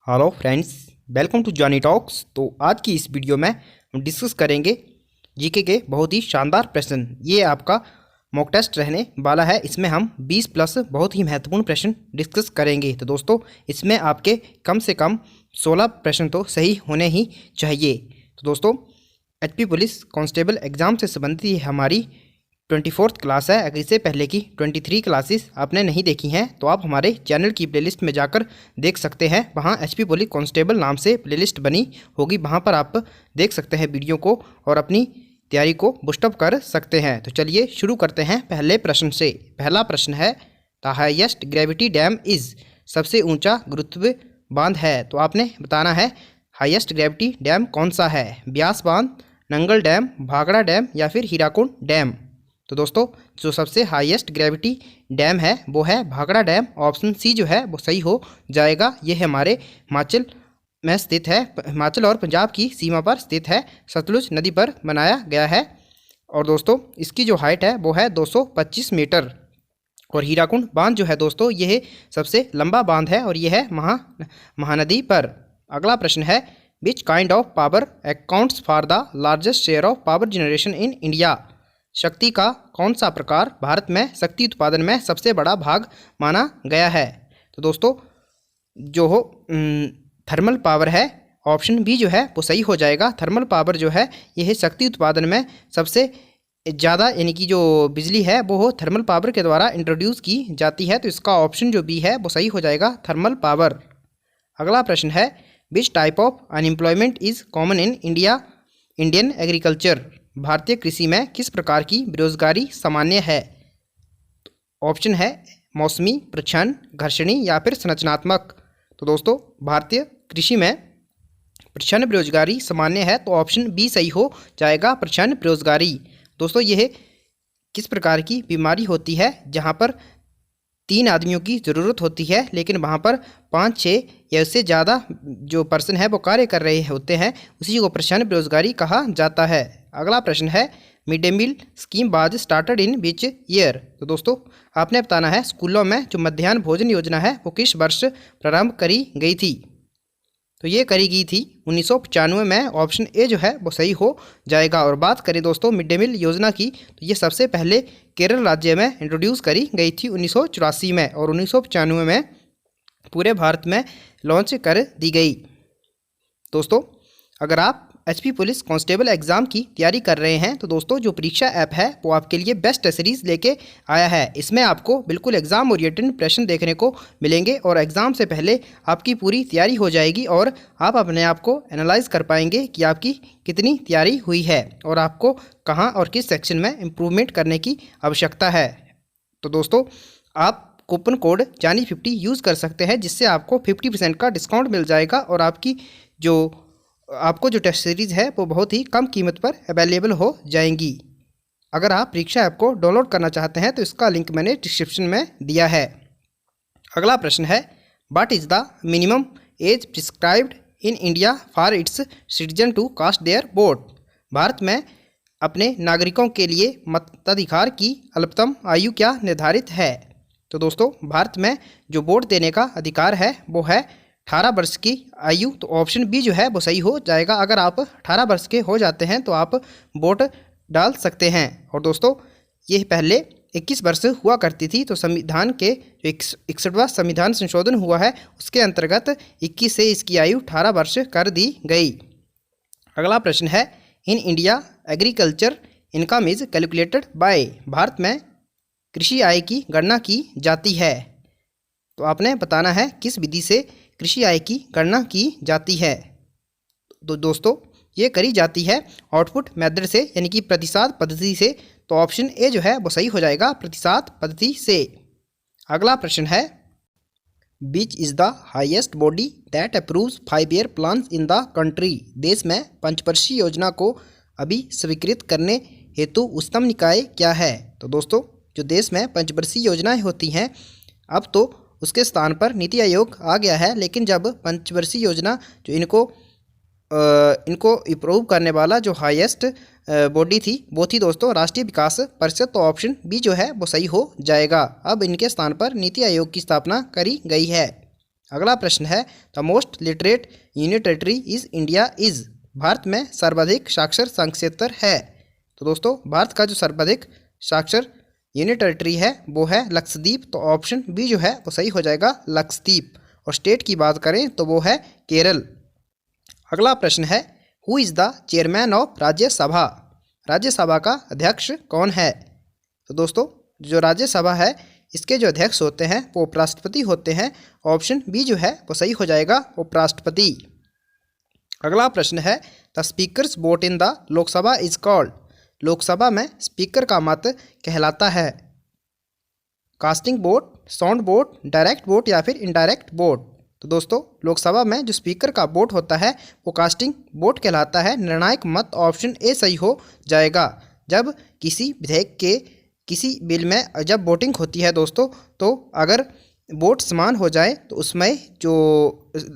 Hello friends, welcome to Johnny talks. तो आज की इस वीडियो में हम डिस्कस करेंगे जीके के बहुत ही शानदार प्रश्न। ये आपका मॉक टेस्ट रहने वाला है। इसमें हम 20 प्लस बहुत ही महत्वपूर्ण प्रश्न डिस्कस करेंगे। तो दोस्तों, इसमें आपके कम से कम 16 प्रश्न तो सही होने ही चाहिए। तो दोस्तों, एचपी पुलिस कांस्टेबल एग्ज़ाम से संबंधित हमारी 24th क्लास है। अगर इससे पहले की 23 क्लासेस आपने नहीं देखी हैं तो आप हमारे चैनल की प्लेलिस्ट में जाकर देख सकते हैं। वहां एचपी पुलिस कांस्टेबल नाम से प्लेलिस्ट बनी होगी, वहां पर आप देख सकते हैं वीडियो को और अपनी तैयारी को बूस्टअप कर सकते हैं। तो चलिए शुरू करते हैं पहले प्रश्न से। पहला प्रश्न है, the highest gravity dam is, सबसे ऊँचा गुरुत्व बांध है। तो आपने बताना है हाईएस्ट ग्रेविटी डैम कौन सा है। ब्यास बांध, नंगल डैम, भाखड़ा डैम या फिर हीराकुंड डैम। तो दोस्तों, जो सबसे हाईएस्ट ग्रेविटी डैम है वो है भाखड़ा डैम। ऑप्शन सी जो है वो सही हो जाएगा। यह हमारे हिमाचल में स्थित है, हिमाचल और पंजाब की सीमा पर स्थित है। सतलुज नदी पर बनाया गया है और दोस्तों इसकी जो हाइट है वो है 225 मीटर। और हीराकुंड बांध जो है दोस्तों, यह सबसे लंबा बांध है और यह है महानदी पर। अगला प्रश्न है, which kind of power accounts for the largest share of power generation in India. शक्ति का कौन सा प्रकार भारत में शक्ति उत्पादन में सबसे बड़ा भाग माना गया है। तो दोस्तों, जो हो थर्मल पावर है। ऑप्शन बी जो है वो सही हो जाएगा। थर्मल पावर जो है यह शक्ति उत्पादन में सबसे ज़्यादा, यानी कि जो बिजली है वो थर्मल पावर के द्वारा इंट्रोड्यूस की जाती है। तो इसका ऑप्शन जो बी है वो सही हो जाएगा, थर्मल पावर। अगला प्रश्न है, which type of unemployment is common in Indian agriculture. भारतीय कृषि में किस प्रकार की बेरोजगारी सामान्य है। ऑप्शन है मौसमी, प्रच्छन्न, घर्षणी या फिर संरचनात्मक। तो दोस्तों, भारतीय कृषि में प्रच्छन्न बेरोजगारी सामान्य है, तो ऑप्शन बी सही हो जाएगा, प्रच्छन्न बेरोजगारी। दोस्तों, यह किस प्रकार की बीमारी होती है जहां पर 3 आदमियों की ज़रूरत होती है लेकिन वहां पर 5-6 या उससे ज़्यादा जो पर्सन है वो कार्य कर रहे होते हैं, उसी को प्रच्छन्न बेरोजगारी कहा जाता है। अगला प्रश्न है, mid day meal scheme was started in which year. तो दोस्तों, आपने बताना है स्कूलों में जो मध्याह्न भोजन योजना है वो किस वर्ष प्रारंभ करी गई थी। तो ये करी गई थी 1995 में। ऑप्शन ए जो है वो सही हो जाएगा। और बात करें दोस्तों मिड डे मील योजना की, तो ये सबसे पहले केरल राज्य में इंट्रोड्यूस करी गई थी 1984 में और 1995 में पूरे भारत में लॉन्च कर दी गई। दोस्तों, अगर आप एचपी पुलिस कांस्टेबल एग्ज़ाम की तैयारी कर रहे हैं तो दोस्तों, जो परीक्षा ऐप है वो आपके लिए बेस्ट सीरीज़ लेके आया है। इसमें आपको बिल्कुल एग्ज़ाम ओरिएंटेड प्रश्न देखने को मिलेंगे और एग्ज़ाम से पहले आपकी पूरी तैयारी हो जाएगी और आप अपने आप को एनालाइज कर पाएंगे कि आपकी कितनी तैयारी हुई है और आपको कहाँ और किस सेक्शन में इम्प्रूवमेंट करने की आवश्यकता है। तो दोस्तों, आप कूपन कोड जानी50 यूज़ कर सकते हैं, जिससे आपको 50% का डिस्काउंट मिल जाएगा और आपको जो टेस्ट सीरीज़ है वो बहुत ही कम कीमत पर अवेलेबल हो जाएंगी। अगर आप परीक्षा ऐप को डाउनलोड करना चाहते हैं तो इसका लिंक मैंने डिस्क्रिप्शन में दिया है। अगला प्रश्न है, what is the minimum age prescribed in India for its citizen to cast their vote. Bharat में अपने नागरिकों के लिए मताधिकार की अल्पतम आयु क्या निर्धारित है। तो दोस्तों, भारत में जो वोट देने का अधिकार है वो है 18 वर्ष की आयु। तो ऑप्शन बी जो है वो सही हो जाएगा। अगर आप 18 वर्ष के हो जाते हैं तो आप वोट डाल सकते हैं। और दोस्तों, ये पहले 21 वर्ष हुआ करती थी। तो संविधान के जो 61वां संविधान संशोधन हुआ है उसके अंतर्गत 21 से इसकी आयु 18 वर्ष कर दी गई। अगला प्रश्न है, in India agriculture income is calculated by. Bharat में कृषि आय की गणना की जाती है। तो आपने बताना है किस विधि से कृषि आय की गणना की जाती है। तो दोस्तों, ये करी जाती है आउटपुट मेथड से, यानी कि प्रतिसाद पद्धति से। तो ऑप्शन ए जो है वो सही हो जाएगा, प्रतिसाद पद्धति से। अगला प्रश्न है, which is the highest body that approves 5-year plans in the country. देश में पंचवर्षीय योजना को अभी स्वीकृत करने हेतु उच्चतम निकाय क्या है। तो दोस्तों, जो देश में पंचवर्षीय योजनाएं होती हैं, अब तो उसके स्थान पर नीति आयोग आ गया है, लेकिन जब पंचवर्षीय योजना जो इनको अप्रूव करने वाला जो हाईएस्ट बॉडी थी वो थी दोस्तों राष्ट्रीय विकास परिषद। तो ऑप्शन बी जो है वो सही हो जाएगा। अब इनके स्थान पर नीति आयोग की स्थापना करी गई है। अगला प्रश्न है the most literate union territory is India is. Bharat में सर्वाधिक साक्षर संघ क्षेत्र है। तो दोस्तों भारत का जो सर्वाधिक साक्षर यूनियन टेरिटरी है वो है लक्षद्वीप। तो ऑप्शन बी जो है वो सही हो जाएगा लक्षद्वीप। और स्टेट की बात करें तो वो है केरल। अगला प्रश्न है who is the chairman of Rajya Sabha. Rajya Sabha का अध्यक्ष कौन है। तो दोस्तों जो राज्यसभा है इसके जो अध्यक्ष होते हैं वो उपराष्ट्रपति होते हैं। ऑप्शन बी जो है वो सही हो जाएगा उपराष्ट्रपति। अगला प्रश्न है the speakers vote in the Lok Sabha is called. Lok Sabha में स्पीकर का मत कहलाता है casting vote, sound vote, direct vote या फिर इनडायरेक्ट वोट। तो दोस्तों लोकसभा में जो स्पीकर का वोट होता है वो कास्टिंग वोट कहलाता है। निर्णायक मत ऑप्शन ए सही हो जाएगा। जब किसी विधेयक के किसी बिल में जब वोटिंग होती है दोस्तों तो अगर वोट समान हो जाए तो उसमें जो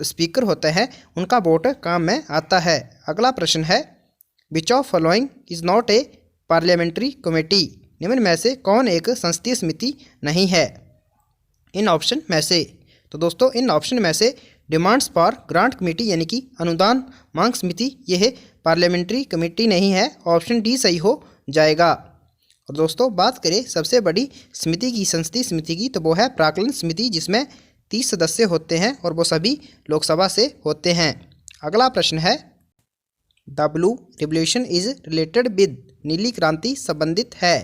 स्पीकर होते हैं उनका वोट काम में आता है। अगला प्रश्न है which of following is not a parliamentary committee. निम्न में से कौन एक संसदीय समिति नहीं है इन ऑप्शन में से। तो दोस्तों इन ऑप्शन में से डिमांड्स फॉर ग्रांट कमेटी यानी कि अनुदान मांग समिति यह पार्लियामेंट्री कमेटी नहीं है। ऑप्शन डी सही हो जाएगा। और दोस्तों बात करें सबसे बड़ी समिति की संसदीय समिति की तो वो है प्राक्कलन समिति जिसमें 30 सदस्य होते हैं और वो सभी लोकसभा से होते हैं। अगला प्रश्न है the blue revolution is related with. नीली क्रांति संबंधित है।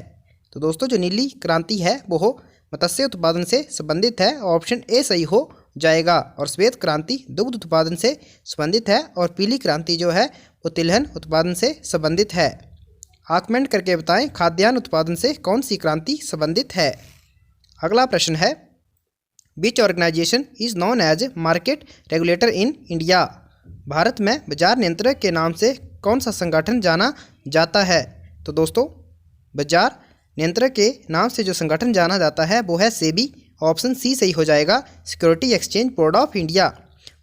तो दोस्तों जो नीली क्रांति है वो मत्स्य उत्पादन से संबंधित है। ऑप्शन ए सही हो जाएगा। और श्वेत क्रांति दुग्ध उत्पादन से संबंधित है। और पीली क्रांति जो है वो तिलहन उत्पादन से संबंधित है। आप कमेंट करके बताएं खाद्यान्न उत्पादन से कौन सी क्रांति संबंधित है। अगला प्रश्न है which organisation is known as market regulator in India. भारत में बाजार नियंत्रक के नाम से कौन सा संगठन जाना जाता है। तो दोस्तों बाजार नियंत्रक के नाम से जो संगठन जाना जाता है वो है सेबी। ऑप्शन सी सही हो जाएगा security exchange board of India.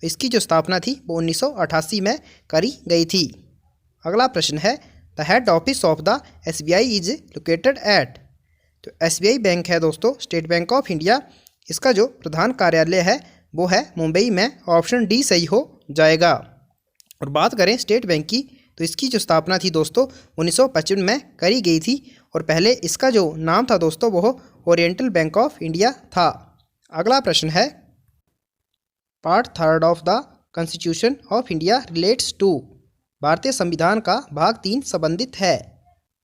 इसकी जो स्थापना थी वो 1988 में करी गई थी। अगला प्रश्न है the head office of the SBI is located at. तो SBI बैंक है दोस्तों स्टेट बैंक ऑफ इंडिया। इसका जो प्रधान कार्यालय है वो है मुंबई में। ऑप्शन डी सही हो जाएगा। और बात करें स्टेट बैंक की तो इसकी जो स्थापना थी दोस्तों 1955 में करी गई थी। और पहले इसका जो नाम था दोस्तों वो ओरिएंटल बैंक ऑफ इंडिया था। अगला प्रश्न है part 3 of the constitution of India relates to. भारतीय संविधान का भाग 3 संबंधित है।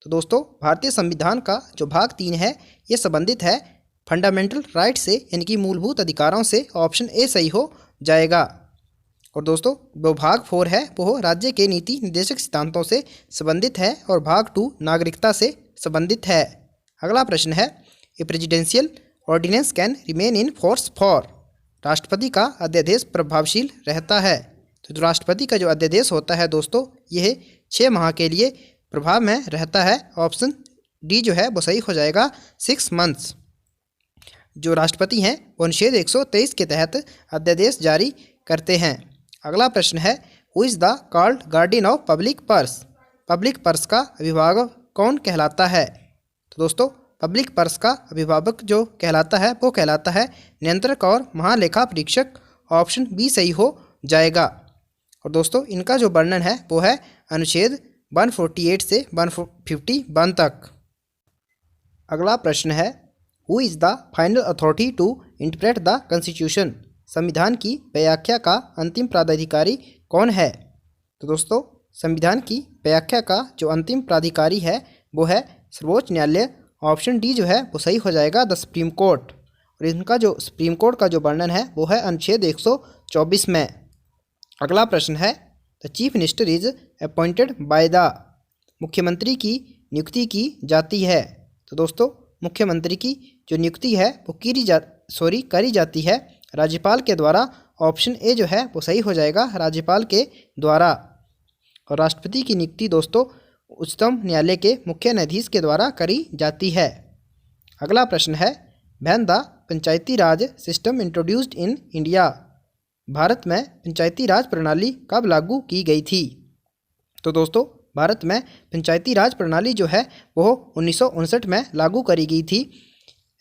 तो दोस्तों भारतीय संविधान का जो भाग 3 है ये संबंधित है फंडामेंटल राइट से यानी कि मूलभूत अधिकारों से। ऑप्शन ए सही हो जाएगा। और दोस्तों जो भाग 4 है वो राज्य के नीति निर्देशक सिद्धांतों से संबंधित है। और भाग 2 नागरिकता से संबंधित है। अगला प्रश्न है a presidential ordinance can remain in force for. राष्ट्रपति का अध्यादेश प्रभावशील रहता है। तो जो राष्ट्रपति का जो अध्यादेश होता है दोस्तों यह 6 माह के लिए प्रभाव में रहता है। ऑप्शन डी जो है वो सही हो जाएगा 6 मंथ्स। जो राष्ट्रपति हैं वो अनुच्छेद 123 के तहत अध्यादेश जारी करते हैं। अगला प्रश्न है who is the called guardian of public purse. Public purse का अभिभावक कौन कहलाता है। तो दोस्तों पब्लिक पर्स का अभिभावक जो कहलाता है वो कहलाता है नियंत्रक और महालेखा परीक्षक। ऑप्शन बी सही हो जाएगा। और दोस्तों इनका जो वर्णन है वो है अनुच्छेद 148 से 151 तक। अगला प्रश्न है who is the final authority to interpret the constitution. संविधान की व्याख्या का अंतिम प्राधिकारी कौन है। तो दोस्तों संविधान की व्याख्या का जो अंतिम प्राधिकारी है वो है सर्वोच्च न्यायालय। ऑप्शन डी जो है वो सही हो जाएगा द सुप्रीम कोर्ट। और इनका जो सुप्रीम कोर्ट का जो वर्णन है वो है अनुच्छेद 124 में। अगला प्रश्न है the chief minister is appointed by the. मुख्यमंत्री की नियुक्ति की जाती है। तो दोस्तों मुख्यमंत्री की जो नियुक्ति है वो करी जाती है राज्यपाल के द्वारा। ऑप्शन ए जो है वो सही हो जाएगा राज्यपाल के द्वारा। और राष्ट्रपति की नियुक्ति दोस्तों उच्चतम न्यायालय के मुख्य न्यायाधीश के द्वारा करी जाती है। अगला प्रश्न है when the Panchayati Raj system introduced in India. भारत में पंचायती राज प्रणाली कब लागू की गई थी। तो दोस्तों भारत में पंचायती राज प्रणाली जो है वो 1959 में लागू करी गई थी।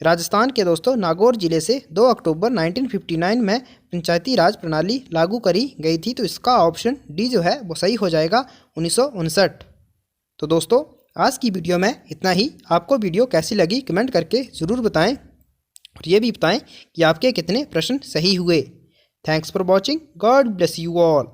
राजस्थान के दोस्तों नागौर जिले से 2 अक्टूबर 1959 में पंचायती राज प्रणाली लागू करी गई थी। तो इसका ऑप्शन डी जो है वो सही हो जाएगा 1959। तो दोस्तों आज की वीडियो में इतना ही। आपको वीडियो कैसी लगी कमेंट करके ज़रूर बताएं और ये भी बताएं कि आपके कितने प्रश्न सही हुए। Thanks for watching. God bless you all.